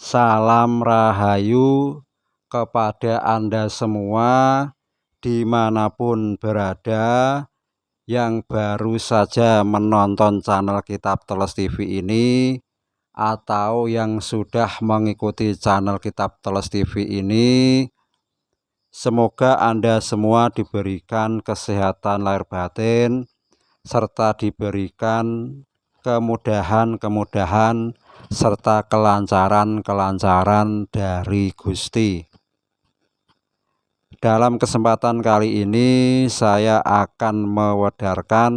Salam Rahayu kepada Anda semua dimanapun berada yang baru saja menonton channel Kitab Teles TV ini atau yang sudah mengikuti channel Kitab Teles TV ini. Semoga Anda semua diberikan kesehatan lahir batin serta diberikan kemudahan-kemudahan serta kelancaran-kelancaran dari Gusti. Dalam kesempatan kali ini saya akan mewedarkan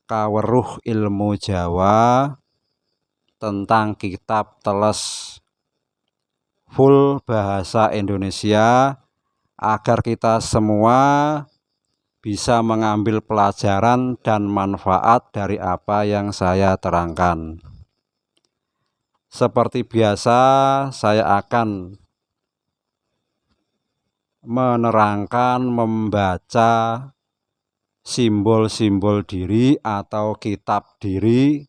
kaweruh ilmu Jawa tentang Kitab Teles full bahasa Indonesia agar kita semua bisa mengambil pelajaran dan manfaat dari apa yang saya terangkan. Seperti biasa, saya akan menerangkan, membaca simbol-simbol diri atau kitab diri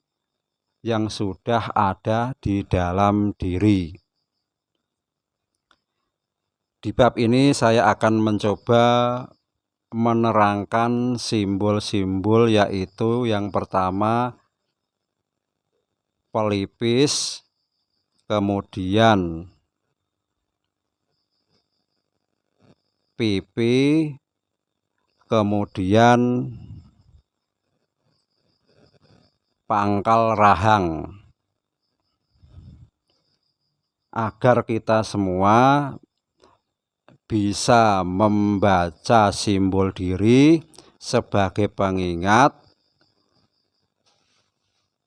yang sudah ada di dalam diri. Di bab ini saya akan mencoba menerangkan simbol-simbol, yaitu yang pertama pelipis, kemudian pipi, kemudian pangkal rahang, agar kita semua bisa membaca simbol diri sebagai pengingat,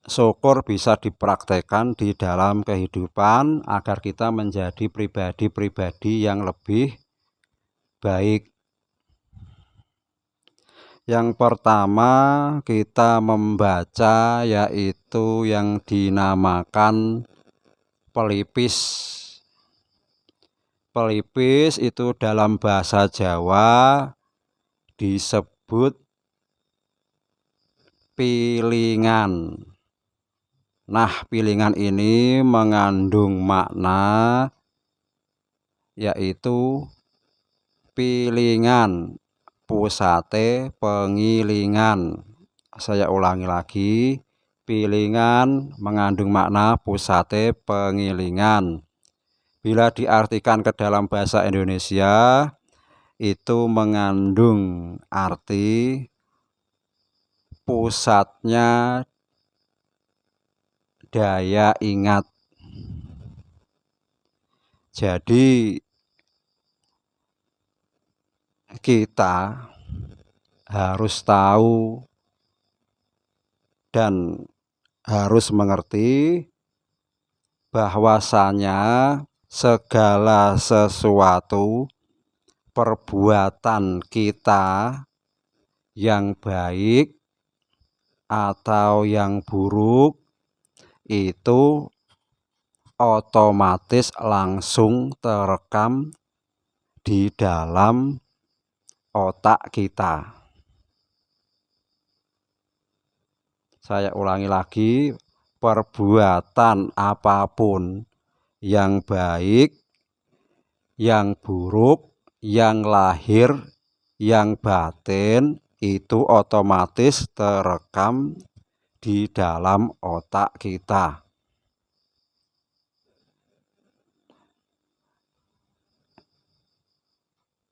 syukur bisa dipraktekkan di dalam kehidupan agar kita menjadi pribadi-pribadi yang lebih baik. Yang pertama kita membaca yaitu yang dinamakan pelipis. Pelipis itu dalam bahasa Jawa disebut pilingan. Nah, pilingan ini mengandung makna yaitu pilingan, pusate pengilingan. Saya ulangi lagi, pilingan mengandung makna pusate pengilingan. Bila diartikan ke dalam bahasa Indonesia, itu mengandung arti pusatnya daya ingat. Jadi kita harus tahu dan harus mengerti bahwasanya segala sesuatu perbuatan kita yang baik atau yang buruk itu otomatis langsung terekam di dalam otak kita. Saya ulangi lagi, perbuatan apapun yang baik, yang buruk, yang lahir, yang batin itu otomatis terekam di dalam otak kita.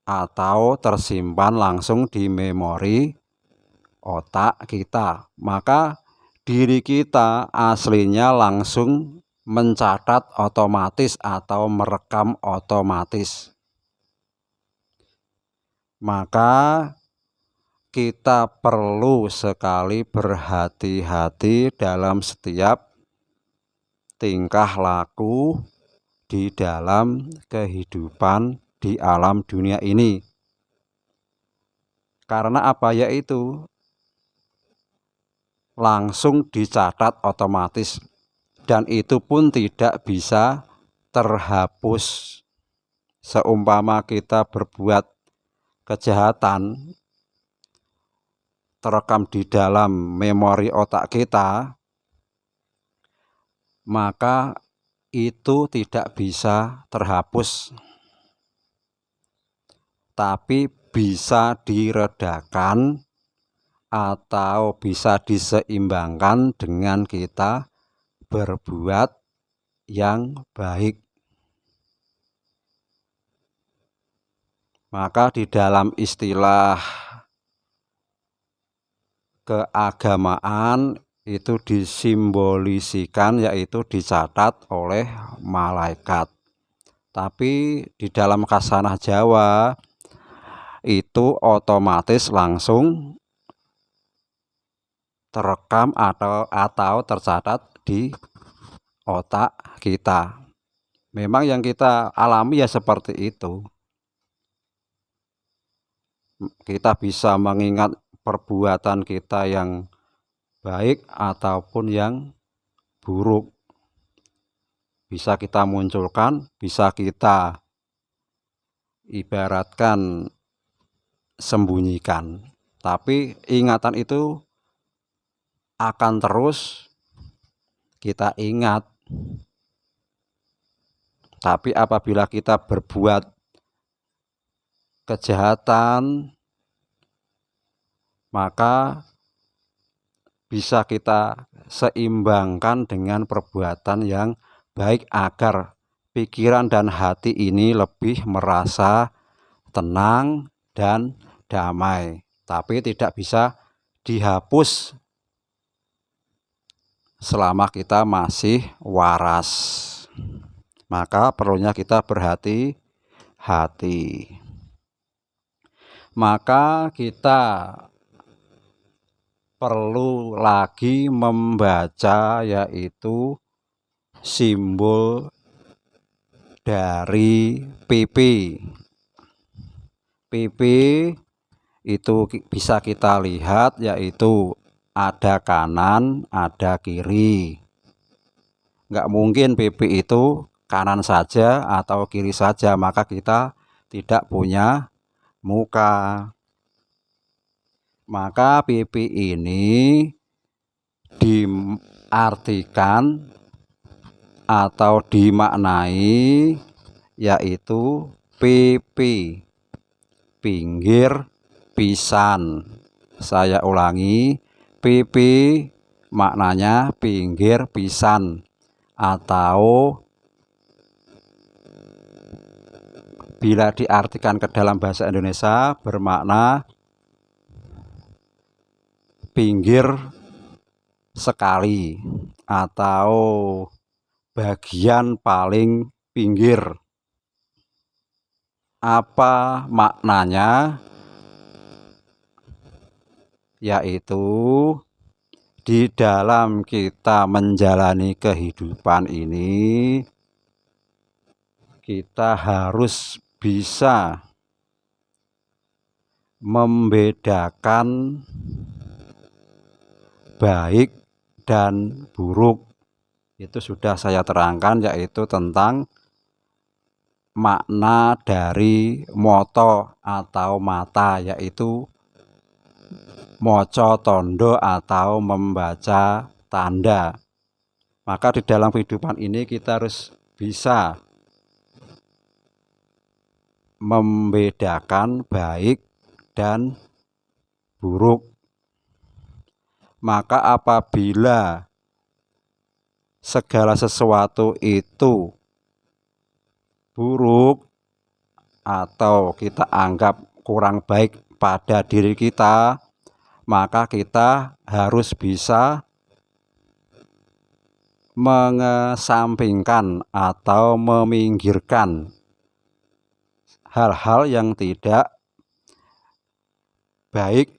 Atau tersimpan langsung di memori otak kita. Maka diri kita aslinya langsung mencatat otomatis atau merekam otomatis. Maka kita perlu sekali berhati-hati dalam setiap tingkah laku di dalam kehidupan di alam dunia ini. Karena apa? Yaitu langsung dicatat otomatis, dan itu pun tidak bisa terhapus. Seumpama kita berbuat kejahatan terekam di dalam memori otak kita, maka itu tidak bisa terhapus, tapi bisa diredakan atau bisa diseimbangkan dengan kita berbuat yang baik. Maka di dalam istilah keagamaan itu disimbolisikan, yaitu dicatat oleh malaikat. Tapi di dalam khasanah Jawa itu otomatis langsung terekam atau tercatat di otak kita. Memang yang kita alami ya seperti itu. Kita bisa mengingat perbuatan kita yang baik ataupun yang buruk. Bisa kita munculkan, bisa kita ibaratkan sembunyikan. Tapi ingatan itu akan terus kita ingat. Tapi apabila kita berbuat kejahatan, maka bisa kita seimbangkan dengan perbuatan yang baik agar pikiran dan hati ini lebih merasa tenang dan damai. Tapi tidak bisa dihapus selama kita masih waras. Maka perlunya kita berhati-hati. Maka kita perlu lagi membaca, yaitu simbol dari PP. PP itu bisa kita lihat, yaitu ada kanan, ada kiri. Nggak mungkin PP itu kanan saja atau kiri saja, maka kita tidak punya muka. Maka PP ini diartikan atau dimaknai yaitu PP, pinggir pisan. Saya ulangi, PP maknanya pinggir pisan, atau bila diartikan ke dalam bahasa Indonesia bermakna pinggir sekali atau bagian paling pinggir. Apa maknanya? Yaitu di dalam kita menjalani kehidupan ini, kita harus bisa membedakan baik dan buruk. Itu sudah saya terangkan, yaitu tentang makna dari moto atau mata, yaitu moco tondo atau membaca tanda. Maka di dalam kehidupan ini kita harus bisa membedakan baik dan buruk. Maka apabila segala sesuatu itu buruk atau kita anggap kurang baik pada diri kita, maka kita harus bisa mengesampingkan atau meminggirkan hal-hal yang tidak baik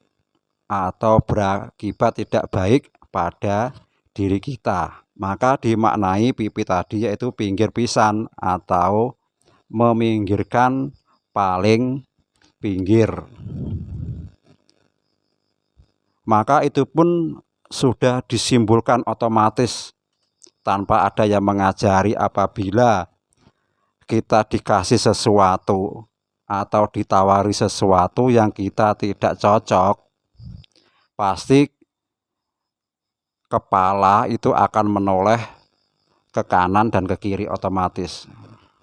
atau berakibat tidak baik pada diri kita. Maka dimaknai PP tadi yaitu pinggir pisan atau meminggirkan paling pinggir. Maka itu pun sudah disimbolkan otomatis tanpa ada yang mengajari. Apabila kita dikasih sesuatu atau ditawari sesuatu yang kita tidak cocok, pasti kepala itu akan menoleh ke kanan dan ke kiri otomatis.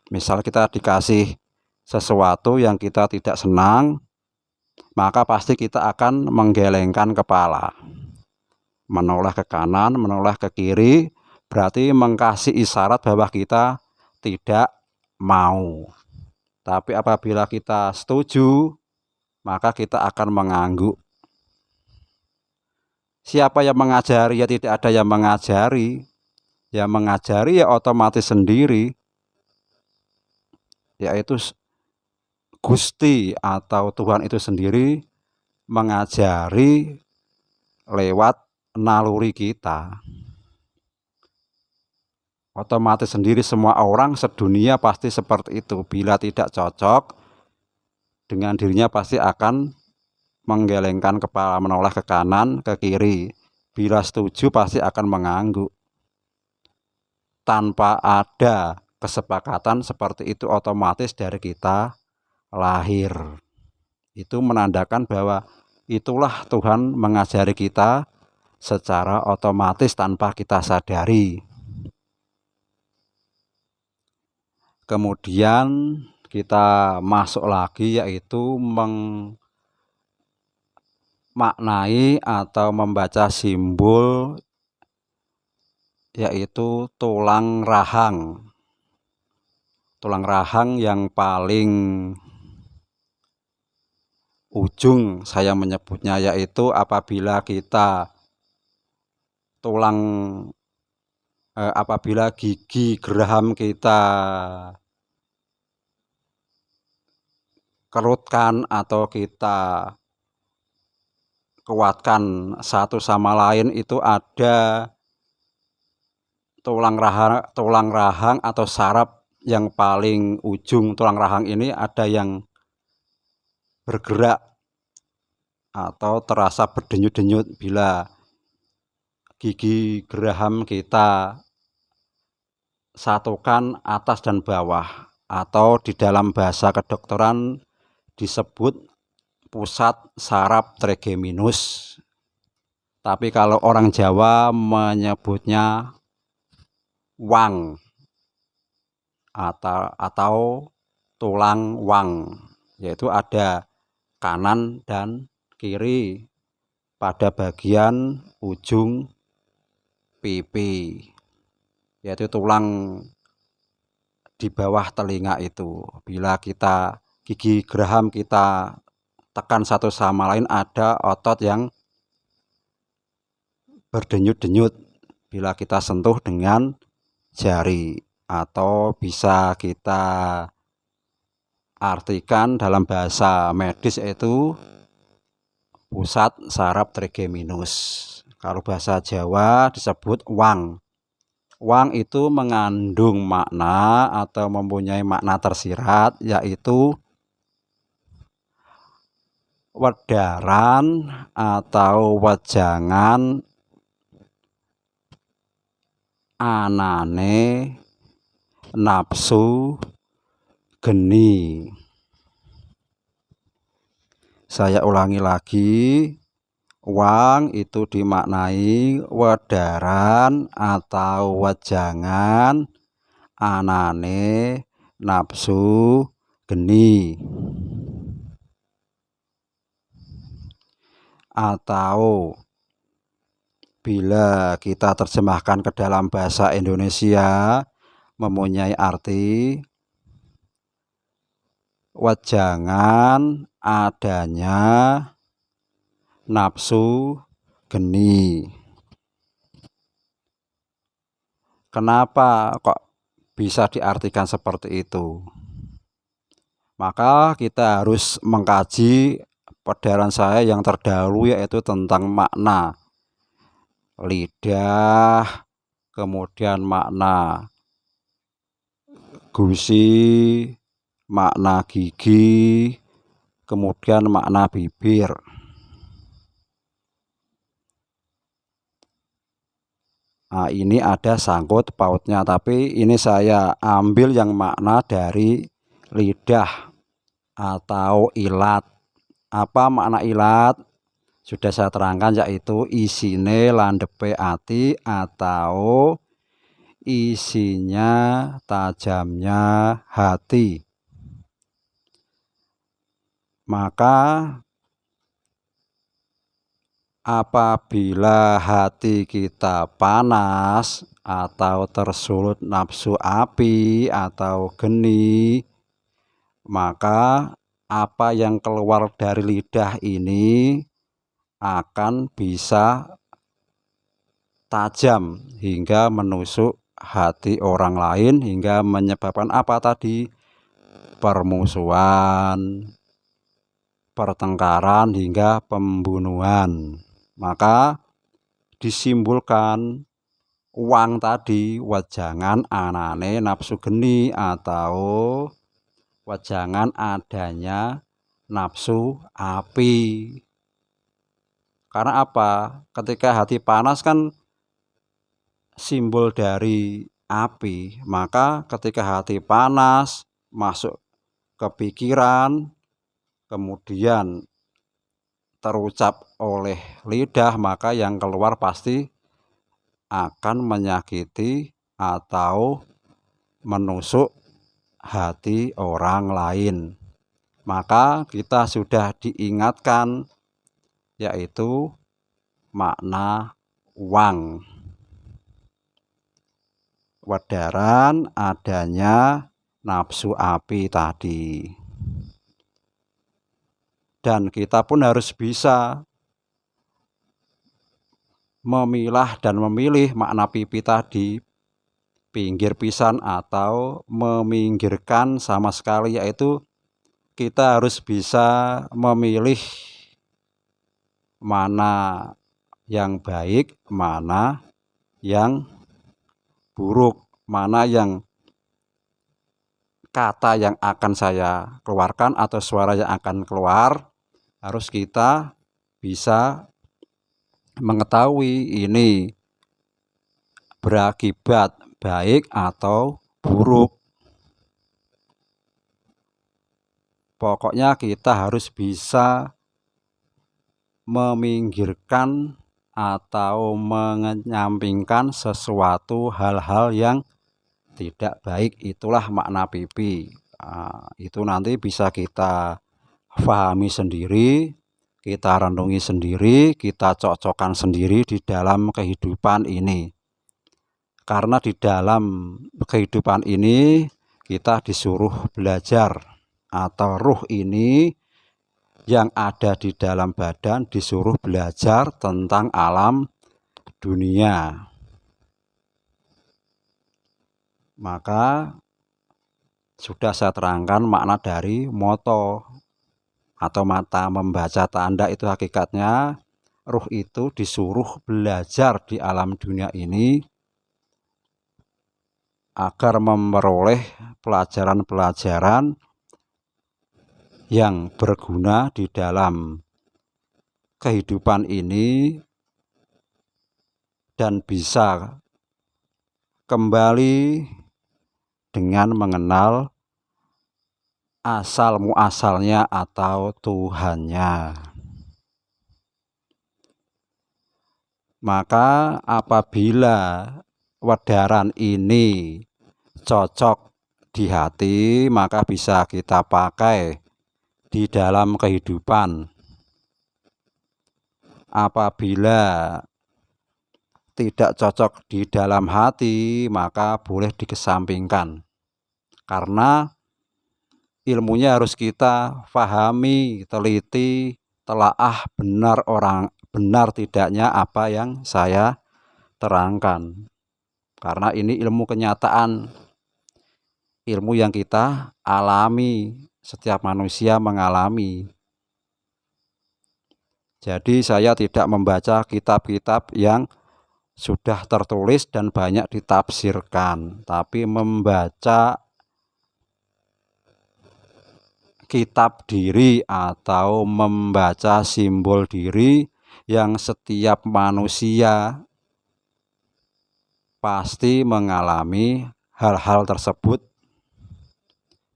Misal kita dikasih sesuatu yang kita tidak senang, maka pasti kita akan menggelengkan kepala, menoleh ke kanan, menoleh ke kiri, berarti mengkasih isyarat bahwa kita tidak mau. Tapi apabila kita setuju, maka kita akan mengangguk. Siapa yang mengajari? Ya tidak ada yang mengajari. Yang mengajari ya otomatis sendiri, yaitu Gusti atau Tuhan itu sendiri mengajari lewat naluri kita. Otomatis sendiri, semua orang sedunia pasti seperti itu. Bila tidak cocok dengan dirinya pasti akan menggelengkan kepala, menoleh ke kanan, ke kiri. Bila setuju pasti akan mengangguk. Tanpa ada kesepakatan seperti itu, otomatis dari kita lahir. Itu menandakan bahwa itulah Tuhan mengajari kita secara otomatis tanpa kita sadari. Kemudian kita masuk lagi, yaitu memaknai atau membaca simbol, yaitu tulang rahang. Tulang rahang yang paling ujung saya menyebutnya, yaitu apabila kita apabila gigi geraham kita kerutkan atau kita kuatkan satu sama lain, itu ada tulang rahang atau saraf yang paling ujung. Tulang rahang ini ada yang bergerak atau terasa berdenyut-denyut bila gigi geraham kita satukan atas dan bawah, atau di dalam bahasa kedokteran disebut pusat saraf trigeminus. Tapi kalau orang Jawa menyebutnya wang atau tulang wang, yaitu ada kanan dan kiri pada bagian ujung pipi, yaitu tulang di bawah telinga itu. Bila gigi geraham kita tekan satu sama lain, ada otot yang berdenyut-denyut bila kita sentuh dengan jari, atau bisa kita artikan dalam bahasa medis yaitu pusat saraf trigeminus. Kalau bahasa Jawa disebut wang. Wang itu mengandung makna atau mempunyai makna tersirat, yaitu wedaran atau wejangan anane nafsu geni. Saya ulangi lagi, wang itu dimaknai wedaran atau wejangan anane nafsu geni. Atau bila kita terjemahkan ke dalam bahasa Indonesia mempunyai arti wejangan adanya nafsu geni. Kenapa kok bisa diartikan seperti itu? Maka kita harus mengkaji pedaran saya yang terdahulu, yaitu tentang makna lidah, kemudian makna gusi, makna gigi, kemudian makna bibir. Nah, ini ada sangkut pautnya, tapi ini saya ambil yang makna dari lidah atau ilat. Apa makna ilat? Sudah saya terangkan, yaitu isine landhepe ati atau isinya tajamnya hati. Maka apabila hati kita panas atau tersulut nafsu api atau geni, maka apa yang keluar dari lidah ini akan bisa tajam hingga menusuk hati orang lain, hingga menyebabkan apa tadi? Permusuhan, pertengkaran, hingga pembunuhan. Maka disimbolkan uang tadi, wejangan anane nafsu geni atau wejangan adanya nafsu api. Karena apa? Ketika hati panas kan simbol dari api, maka ketika hati panas masuk ke pikiran, kemudian terucap oleh lidah, maka yang keluar pasti akan menyakiti atau menusuk hati orang lain. Maka kita sudah diingatkan, yaitu makna uang, wedaran adanya nafsu api tadi. Dan kita pun harus bisa memilah dan memilih makna pipi tadi, pinggir pisan atau meminggirkan sama sekali, yaitu kita harus bisa memilih mana yang baik, mana yang buruk, mana yang kata yang akan saya keluarkan atau suara yang akan keluar, harus kita bisa mengetahui ini berakibat baik atau buruk. Pokoknya kita harus bisa meminggirkan atau menyampingkan sesuatu hal-hal yang tidak baik. Itulah makna pipi. Itu nanti bisa kita pahami sendiri, kita renungi sendiri, kita cocokkan sendiri di dalam kehidupan ini. Karena di dalam kehidupan ini kita disuruh belajar, atau ruh ini yang ada di dalam badan disuruh belajar tentang alam dunia. Maka sudah saya terangkan makna dari moto atau mata membaca tanda. Itu hakikatnya ruh itu disuruh belajar di alam dunia ini agar memperoleh pelajaran-pelajaran yang berguna di dalam kehidupan ini, dan bisa kembali dengan mengenal asal muasalnya atau Tuhannya. Maka apabila wedaran ini cocok di hati, maka bisa kita pakai di dalam kehidupan. Apabila tidak cocok di dalam hati, maka boleh dikesampingkan, karena ilmunya harus kita pahami, teliti, telaah benar tidaknya apa yang saya terangkan. Karena ini ilmu kenyataan, ilmu yang kita alami, setiap manusia mengalami. Jadi saya tidak membaca kitab-kitab yang sudah tertulis dan banyak ditafsirkan, tapi membaca kitab diri atau membaca simbol diri yang setiap manusia pasti mengalami hal-hal tersebut.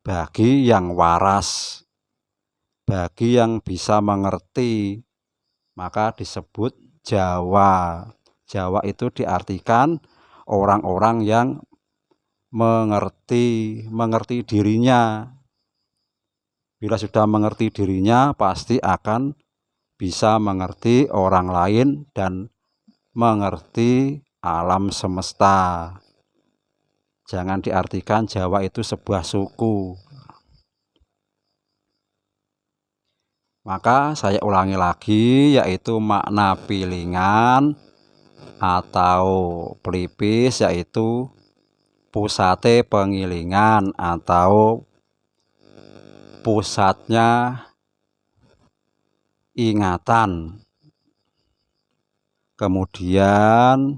Bagi yang waras, bagi yang bisa mengerti, maka disebut Jawa. Jawa itu diartikan orang-orang yang mengerti dirinya. Bila sudah mengerti dirinya, pasti akan bisa mengerti orang lain dan mengerti alam semesta. Jangan diartikan Jawa itu sebuah suku. Maka saya ulangi lagi, yaitu makna pilingan atau pelipis, yaitu pusate pengilingan atau pusatnya ingatan. Kemudian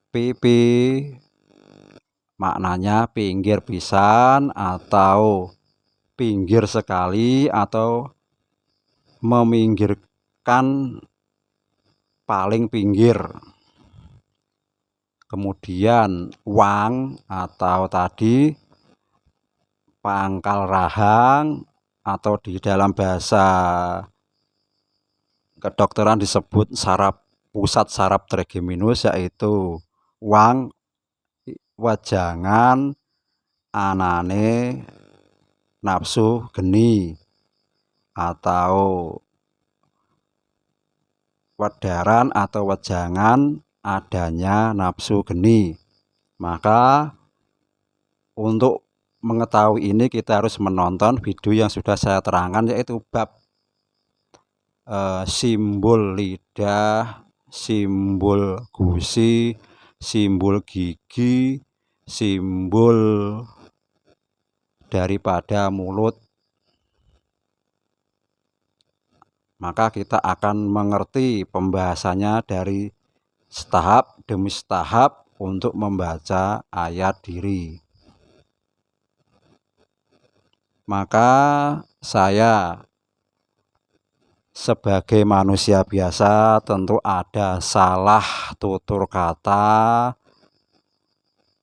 pipi maknanya pinggir pisan atau pinggir sekali atau meminggirkan paling pinggir. Kemudian wang atau tadi pangkal rahang atau di dalam bahasa kedokteran disebut pusat saraf trigeminus, yaitu wang wajangan anane nafsu geni atau wedaran atau wejangan adanya nafsu geni. Maka untuk mengetahui ini kita harus menonton video yang sudah saya terangkan, yaitu bab simbol lidah, simbol gusi, simbol gigi, simbol daripada mulut. Maka kita akan mengerti pembahasannya dari tahap demi tahap untuk membaca ayat diri. Maka saya sebagai manusia biasa tentu ada salah tutur kata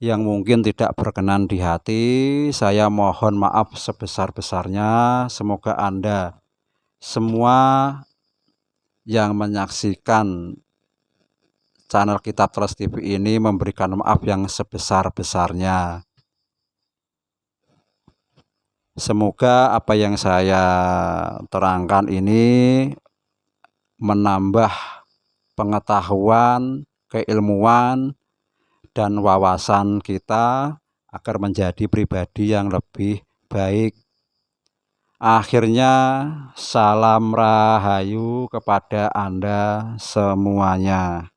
yang mungkin tidak berkenan di hati. Saya mohon maaf sebesar-besarnya. Semoga Anda semua yang menyaksikan channel Kitab Teles TV ini memberikan maaf yang sebesar-besarnya. Semoga apa yang saya terangkan ini menambah pengetahuan, keilmuan, dan wawasan kita agar menjadi pribadi yang lebih baik. Akhirnya, salam rahayu kepada Anda semuanya.